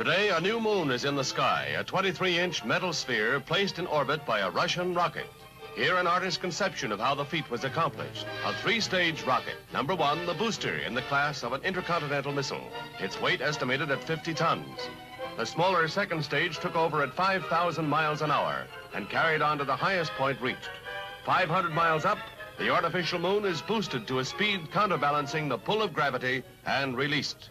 Today, a new moon is in the sky, a 23-inch metal sphere placed in orbit by a Russian rocket. Here, an artist's conception of how the feat was accomplished. A three-stage rocket. Number one, the booster, in the class of an intercontinental missile. Its weight estimated at 50 tons. The smaller second stage took over at 5,000 miles an hour and carried on to the highest point reached. 500 miles up, the artificial moon is boosted to a speed counterbalancing the pull of gravity and released.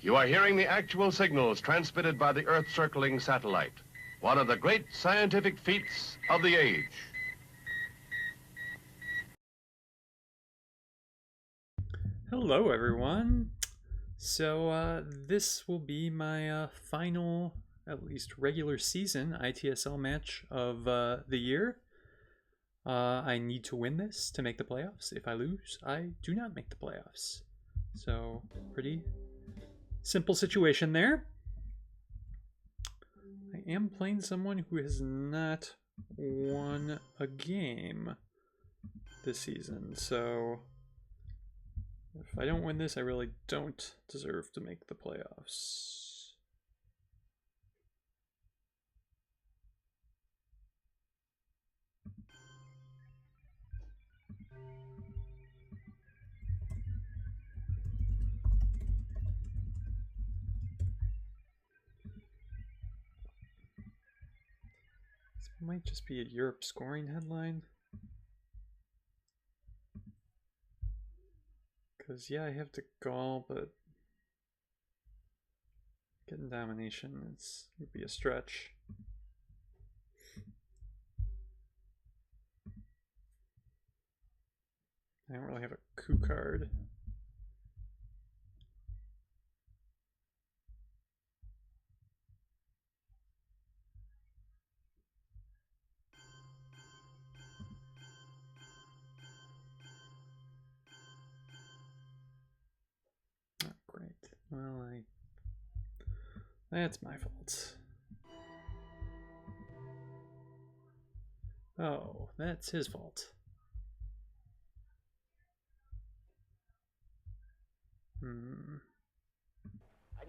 You are hearing the actual signals transmitted by the Earth-circling satellite, one of the great scientific feats of the age. Hello, everyone. So this will be my final, at least regular season ITSL match of the year. I need to win this to make the playoffs. If I lose, I do not make the playoffs. So pretty simple situation there. I am playing someone who has not won a game this season, so if I don't win this, I really don't deserve to make the playoffs. Might just be a Europe scoring headline. Because, yeah, I have to Gaul, but getting domination would be a stretch. I don't really have a coup card. Well, that's my fault. Oh, that's his fault. Они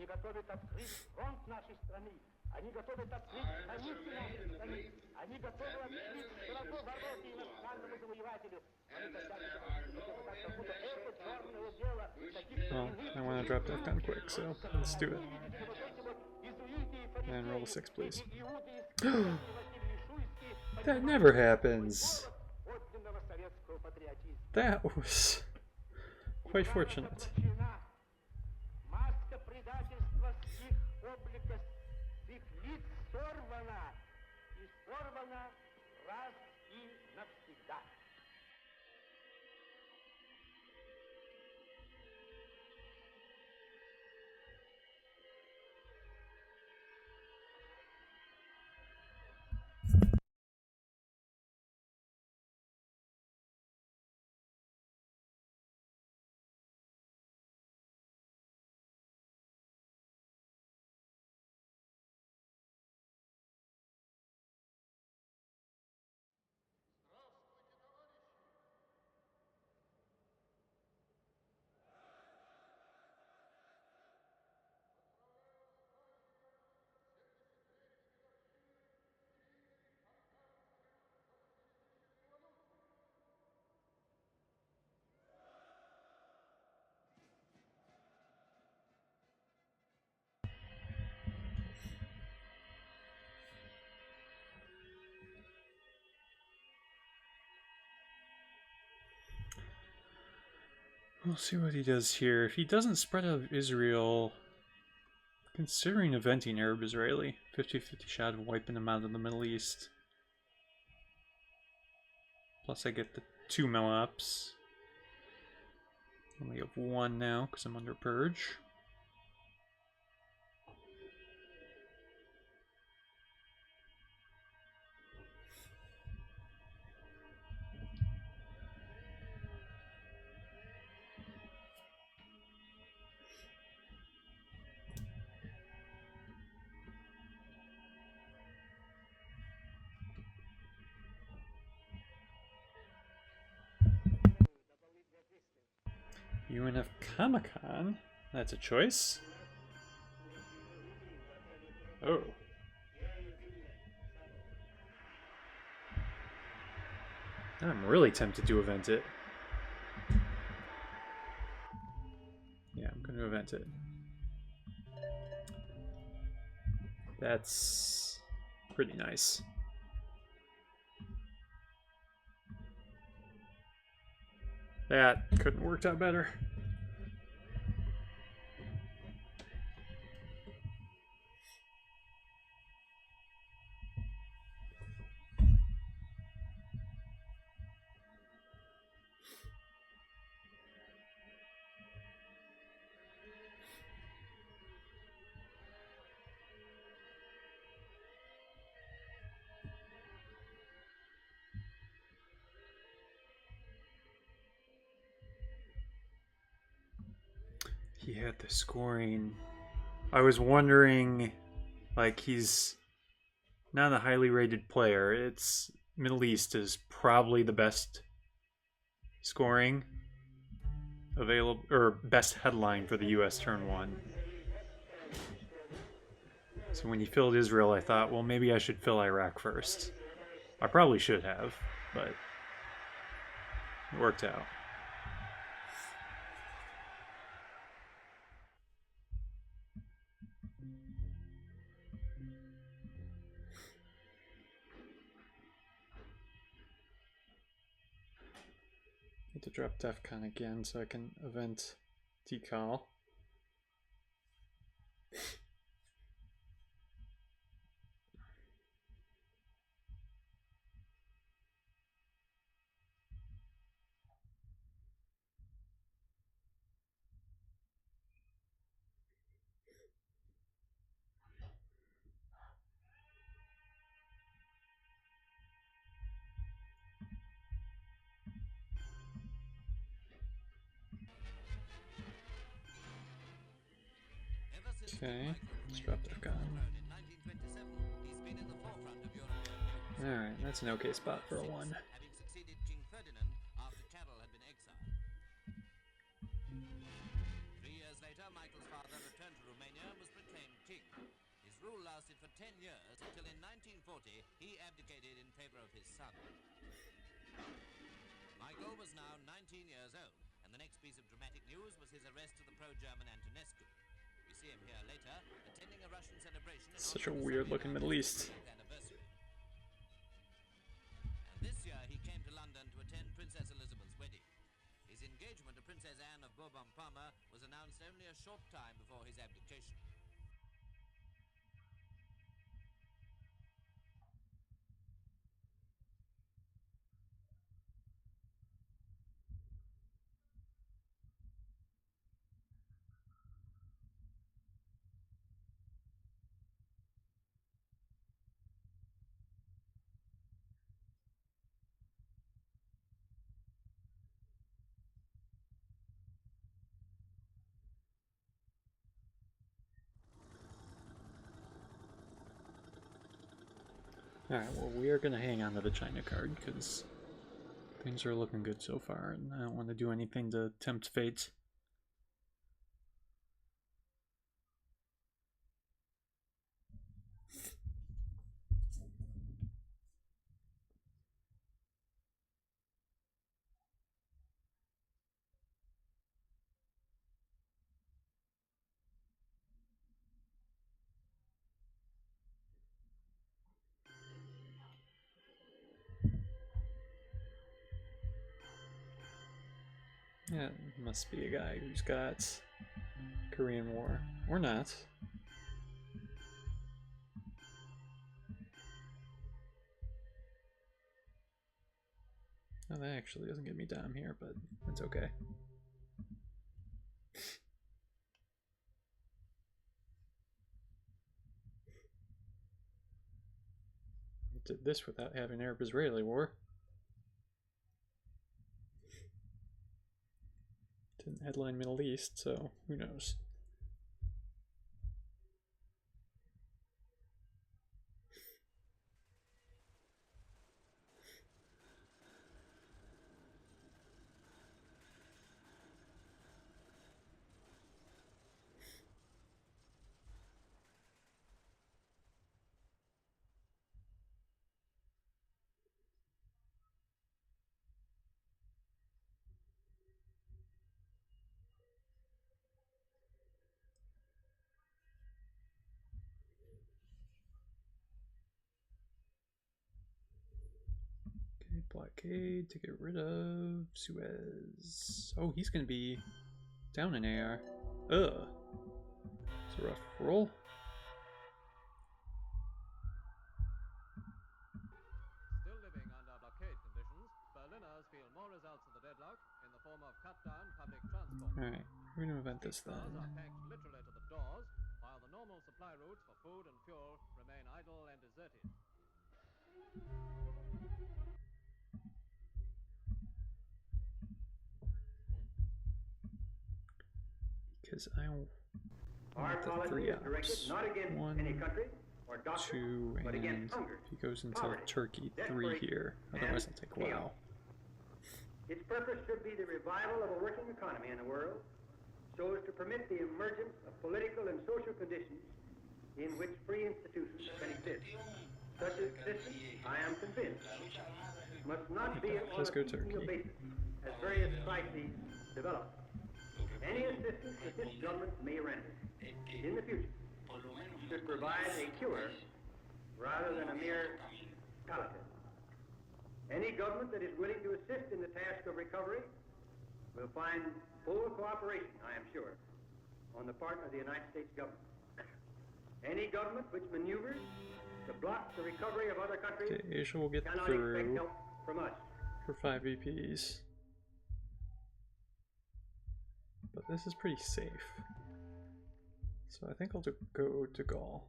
готовят открыть фронт нашей страны. Они готовят открыть границы нашей страны. Они готовы открыть широко ворота иностранному завоевателю. Well, I want to drop that gun quick, so let's do it. And roll a 6, please. That never happens. That was quite fortunate. We'll see what he does here. If he doesn't spread out Israel, considering eventing Arab-Israeli, 50-50 shot of wiping them out of the Middle East. Plus I get the 2 mil-ups. Only have 1 now because I'm under purge. UNF Comic-Con? That's a choice. Oh. I'm really tempted to event it. Yeah, I'm going to event it. That's pretty nice. That couldn't have worked out better. He had the scoring. I was wondering, like, he's not a highly rated player. It's Middle East is probably the best scoring available, or best headline for the US turn 1. So when he filled Israel, I thought, well, maybe I should fill Iraq first. I probably should have, but it worked out. Need to drop DEFCON again so I can event decal. Okay, let's drop DEFCON. Alright, that's an okay spot for a 1. Lasted for 10 years until in 1940 he abdicated in favor of his son. Michael was now 19 years old, and the next piece of dramatic news was his arrest of the pro-German Antonescu. We see him here later, attending a Russian celebration. Such a weird looking Middle East. And this year he came to London to attend Princess Elizabeth's wedding. His engagement to Princess Anne of Bourbon-Parma was announced only a short time before his abdication. Alright, well, we are going to hang on to the China card because things are looking good so far, and I don't want to do anything to tempt fate. Yeah, it must be a guy who's got Korean War. Or not. Oh, that actually doesn't get me down here, but it's okay. Did this without having Arab-Israeli war. Didn't headline Middle East, so who knows. blockade to get rid of Suez. Oh, he's gonna be down in AR. Ugh. It's a rough roll. Still living under blockade conditions, Berliners feel more results of the deadlock in the form of cut-down public transport. Alright, we're gonna event this then. Cars are packed literally to the doors, while the normal supply routes for food and fuel remain idle and deserted. Because I want Our the policy 3 is directed ops. not against 1, any country or doctrine, 2, but and against hunger, he goes into poverty, Turkey 3 desperation, here. Otherwise I'll take and WoW. Its purpose should be the revival of a working economy in the world, so as to permit the emergence of political and social conditions in which free institutions can exist. Such existence, I am convinced, must not be on Let's a go piecemeal Turkey. basis as various crises develop. Any assistance that this government may render in the future should provide a cure rather than a mere palliative. Any government that is willing to assist in the task of recovery will find full cooperation, I am sure, on the part of the United States government. Any government which maneuvers to block the recovery of other countries Okay, Asia will get cannot expect through help from us. for 5 VPs. But this is pretty safe. So I think I'll go to Gaul.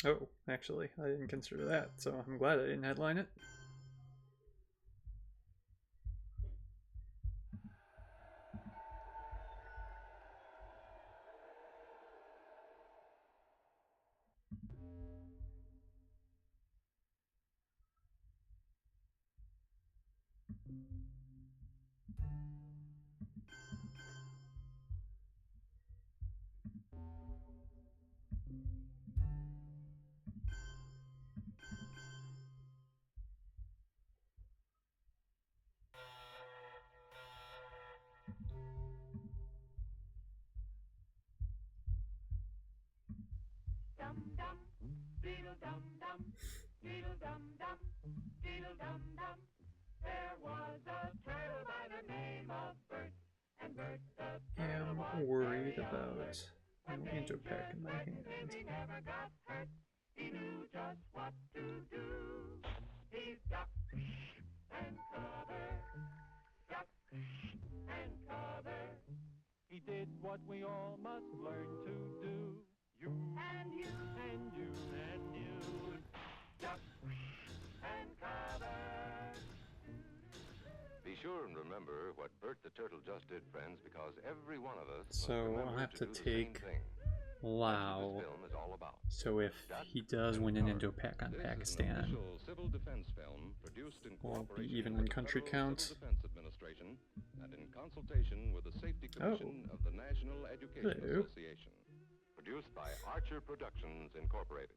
Oh, actually, I didn't consider that, so I'm glad I didn't headline it. Dum-dum, beedle-dum-dum, beedle-dum-dum, beedle-dum-dum. There was a turtle by the name of Bert, and Bert the Yeah, turtle was I'm worried very about alert. no Indopack in my hand. He never got hurt. He knew just what to do. He ducked and covered, ducked and covered. He did what we all must learn to do. You And you, and you and you. duck and cover. Be sure and remember what Bert the Turtle just did, friends, because every one of us So must I'll remember have to do the same take thing. Lao. This film is all about. So if he does win an Indo-Pac on Pakistan, Civil defense film produced in we'll be cooperation even with in the country Federal count. Civil Defense Administration and in consultation with the Safety Commission of the National Education Hello. Association. Produced by Archer Productions Incorporated.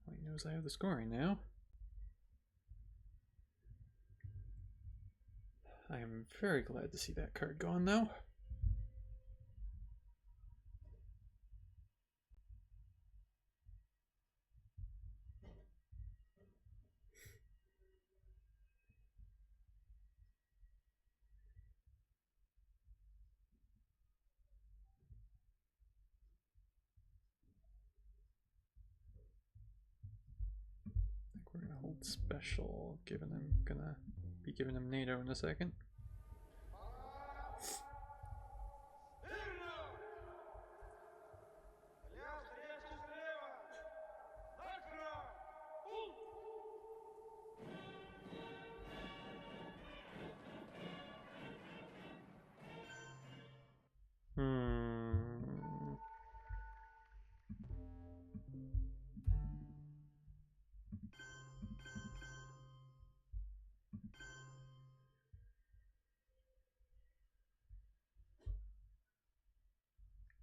Well, he knows I have the scoring now. I am very glad to see that card gone though. I think we're gonna hold special, gonna be giving him NATO in a second.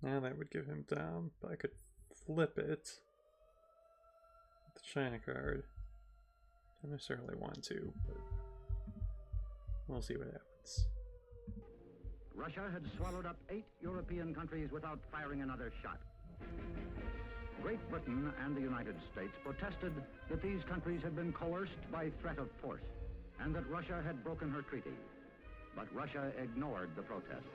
Now that would give him down, but I could flip it with the China card. Don't necessarily want to, but We'll see what happens. Russia had swallowed up 8 European countries without firing another shot. Great Britain and the United States protested that these countries had been coerced by threat of force and that Russia had broken her treaty. But Russia ignored the protest.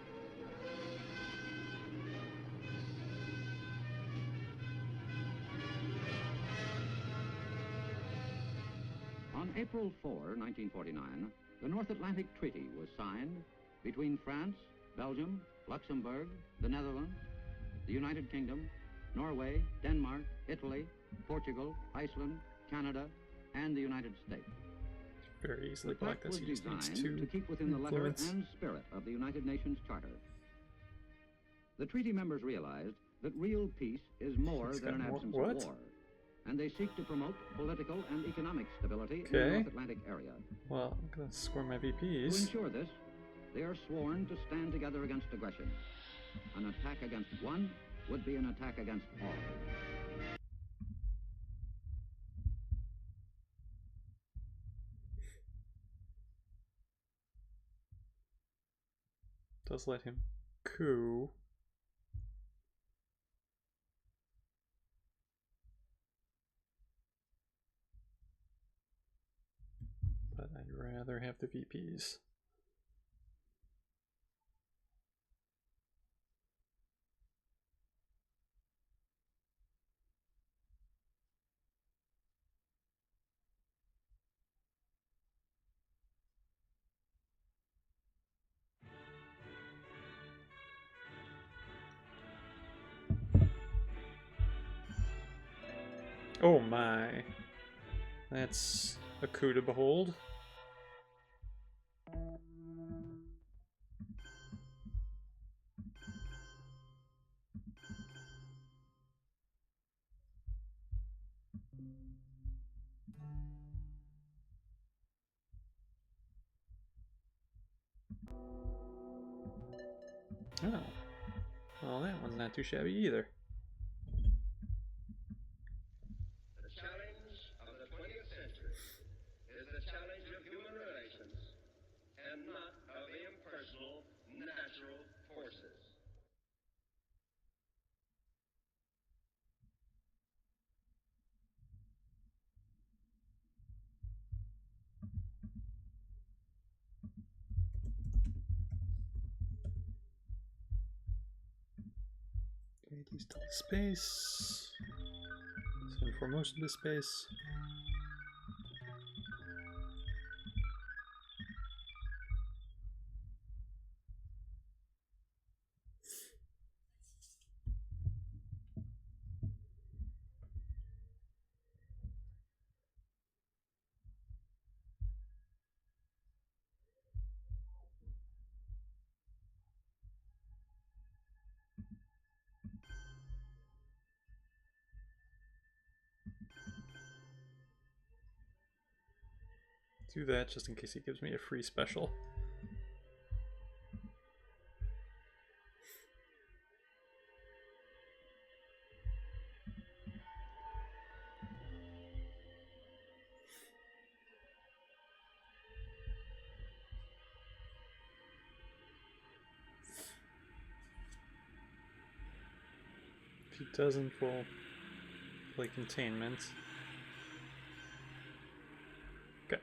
On April 4, 1949, the North Atlantic Treaty was signed between France, Belgium, Luxembourg, the Netherlands, the United Kingdom, Norway, Denmark, Italy, Portugal, Iceland, Canada, and the United States. Very easily The block pact this. was He just needs designed to keep within the letter influence. and spirit of the United Nations Charter. The treaty members realized that real peace is more It's than got an more- absence what? of war, and they seek to promote political and economic stability in the Okay. North Atlantic area. Well, I'm gonna score my To VPs. ensure this, they are sworn to stand together against aggression. An attack against one would be an attack against all. Does let him coup. But I'd rather have the VPs. Oh my. That's a coup to behold. Oh. Well, that one's not too shabby either. The challenge of the 20th century is the challenge of human relations and not of impersonal natural forces. Okay, these double space. Send for most of the space. Do that just in case he gives me a free special. If he doesn't, we'll play containment. Okay.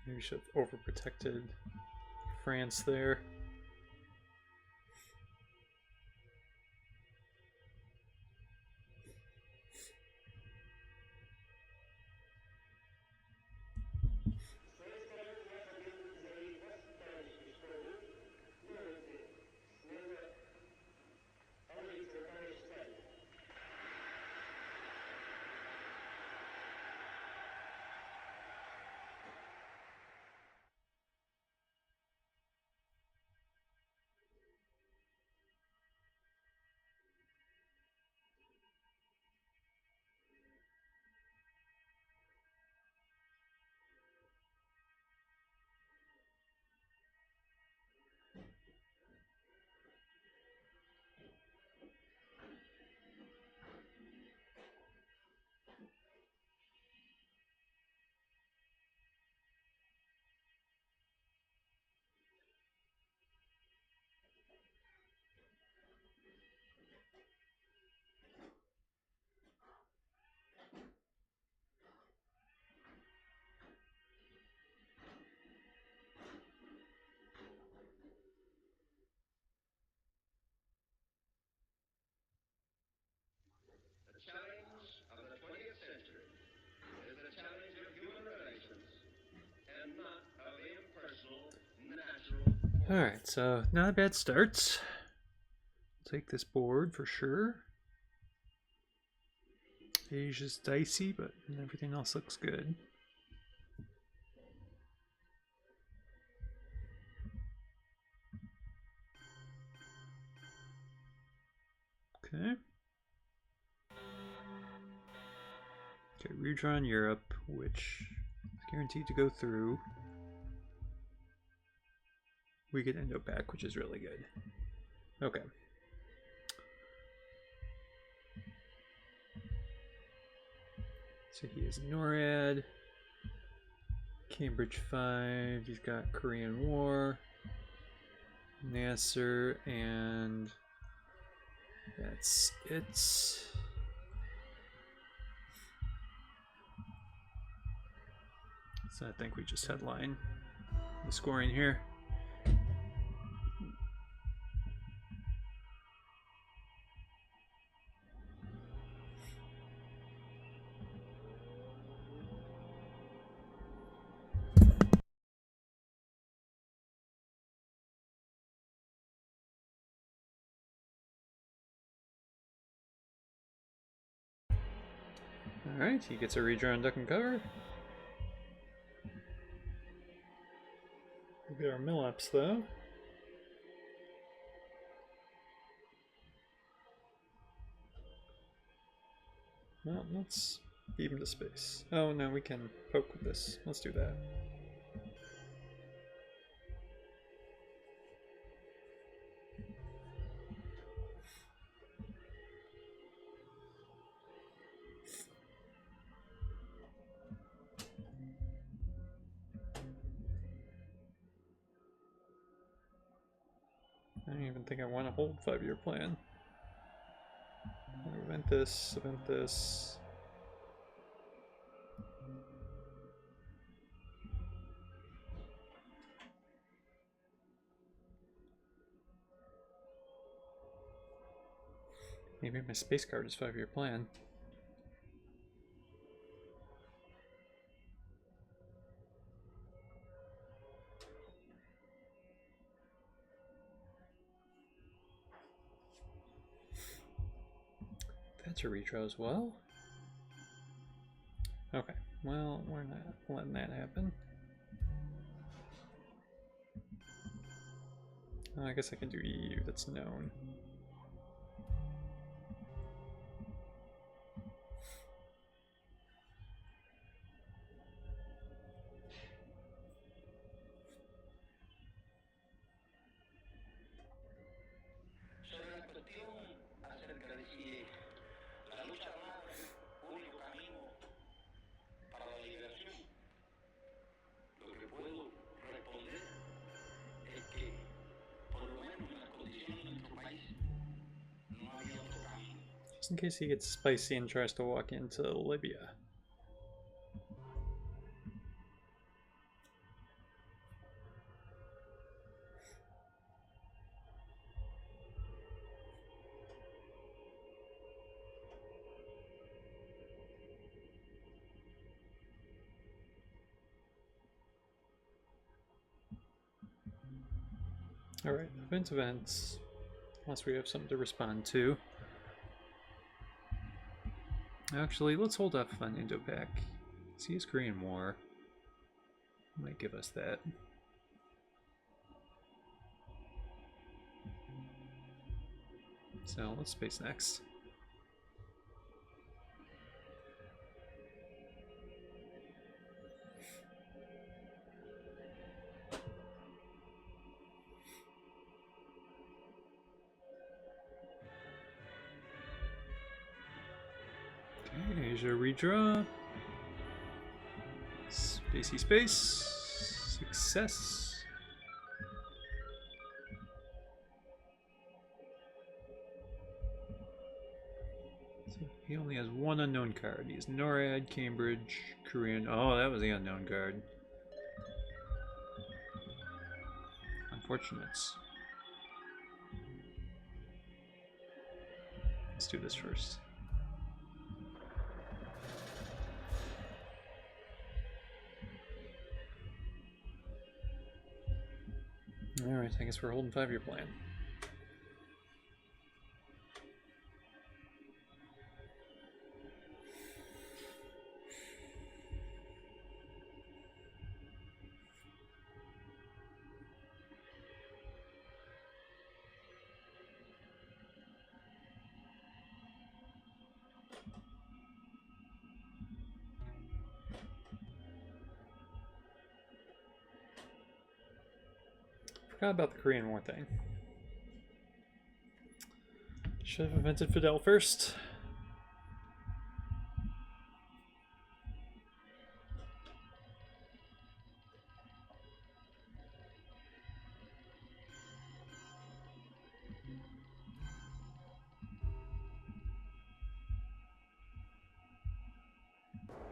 Maybe should have overprotected France there. The challenge of the 20th century is the challenge of human relations and not of impersonal, natural. Alright, so not a bad start. Take this board for sure. Asia's dicey, but everything else looks good. Okay. Okay, redraw in Europe, which is guaranteed to go through. We get Indo back, which is really good. Okay. So he is NORAD, Cambridge 5, he's got Korean War, Nasser, and that's it. So I think we just headline the scoring here. Alright, he gets a redraw on duck and cover. We'll get our mill-ups though. Well, let's beat him to space. Oh no, we can poke with this. Let's do that. I don't even think I want to hold 5-year plan. Event this, event this. Maybe my space card is 5-year plan. That's a redraw as well. Okay, well, we're not letting that happen. I guess I can do EU, that's known. Sobre la cuestión acerca de si la lucha armada es el único camino para la liberación, lo que puedo responder es que, por lo menos en las condiciones de nuestro país, no había otro camino. Just in case he gets spicy and tries to walk into Libya. Alright, events. Unless we have something to respond to. Actually, let's hold off on Indo-Pak. See his Korean War. Might give us that. So let's space next. Okay, Asia redraw. Spacey space. Success. So he only has one unknown card. He has NORAD, Cambridge, Korean. Oh, that was the unknown card. Unfortunate. Let's do this first. Alright, I guess we're holding 5-year plan. Forgot about the Korean War thing. Should have invented Fidel first.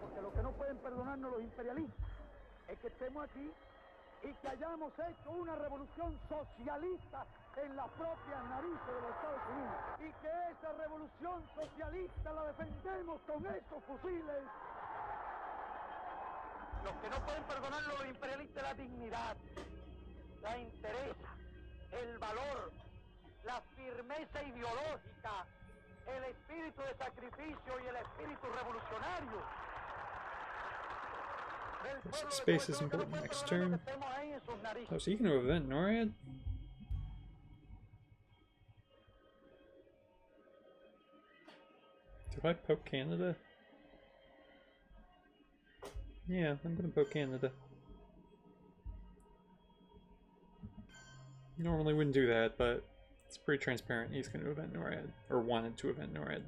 Porque lo que no pueden perdonarnos los imperialistas es que estemos aquí y que hayamos hecho una revolución socialista en las propias narices de los Estados Unidos. Y que esa revolución socialista la defendemos con esos fusiles. Los que no pueden perdonarnos los imperialistas, la dignidad, la entereza, el valor, la firmeza ideológica, el espíritu de sacrificio y el espíritu revolucionario. Space is important next turn. Oh, so you can event NORAD? Do I poke Canada? Yeah, I'm gonna poke Canada. Normally wouldn't do that, but it's pretty transparent. He's gonna event NORAD, or wanted to event NORAD.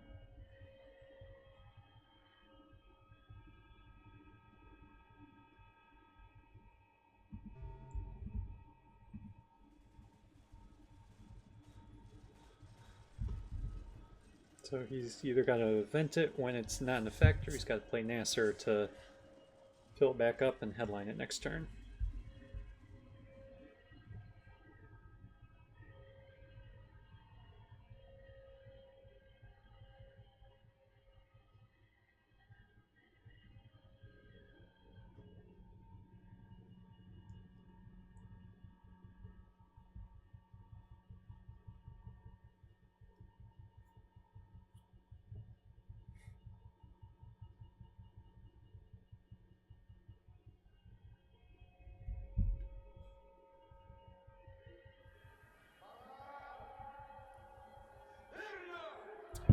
So he's either got to event it when it's not in effect, or he's got to play Nasser to fill it back up and headline it next turn.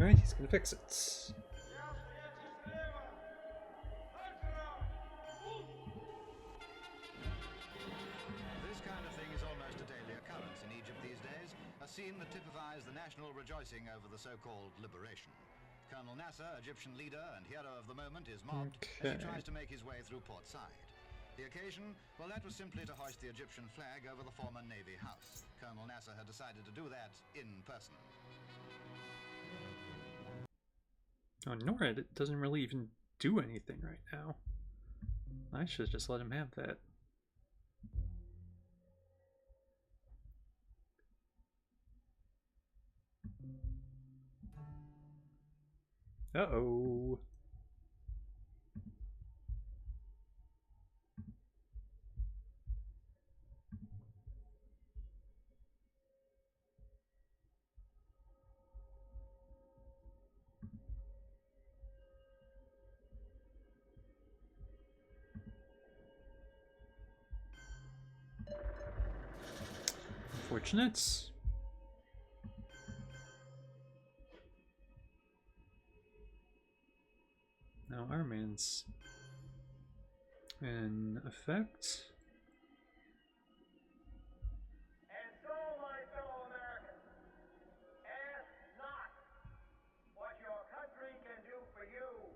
Alright, he's gonna fix it. This kind of thing is almost a daily occurrence in Egypt these days, a scene that typifies the national rejoicing over the so-called liberation. Colonel Nasser, Egyptian leader and hero of the moment, is mobbed as he tries to make his way through Port Said. The occasion? Well, that was simply to hoist the Egyptian flag over the former Navy house. Colonel Nasser had decided to do that in person. Oh, NORAD, it doesn't really even do anything right now. I should just let him have that. Uh-oh. unfortunate. Now our man's in effect. And so, my fellow Americans, ask not what your country can do for you,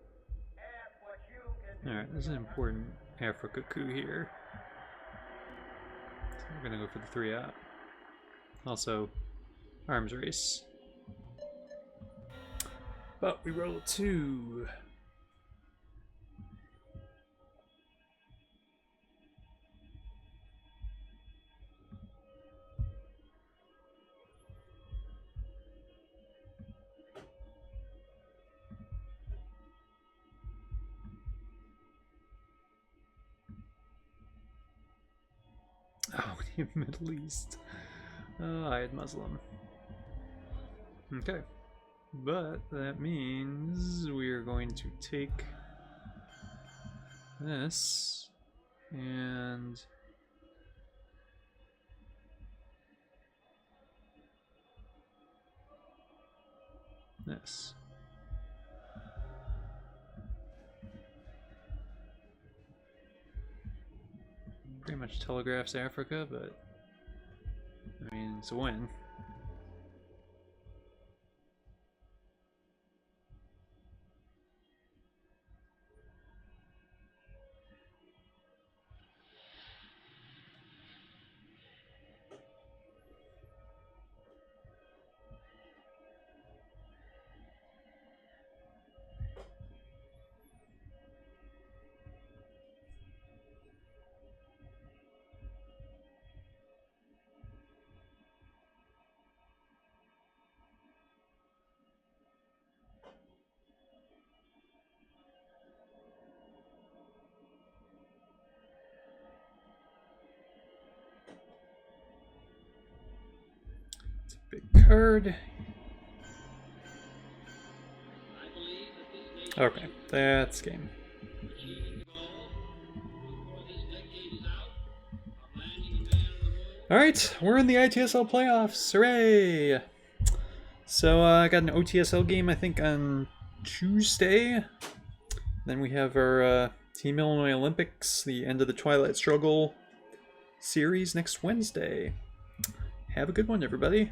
ask what you can do. Alright, there's an important Africa coup here. So we're gonna go for the 3-out. Also, arms race. But we roll 2. Oh, the Middle East. I had Muslim. Okay. But that means we are going to take this and this. Pretty much telegraphs Africa, but I mean, it's a win. Big card. Okay, that's game. Alright, we're in the ITSL playoffs. Hooray! So I got an OTSL game, I think, on Tuesday. Then we have our Team Illinois Olympics, the end of the Twilight Struggle series next Wednesday. Have a good one, everybody.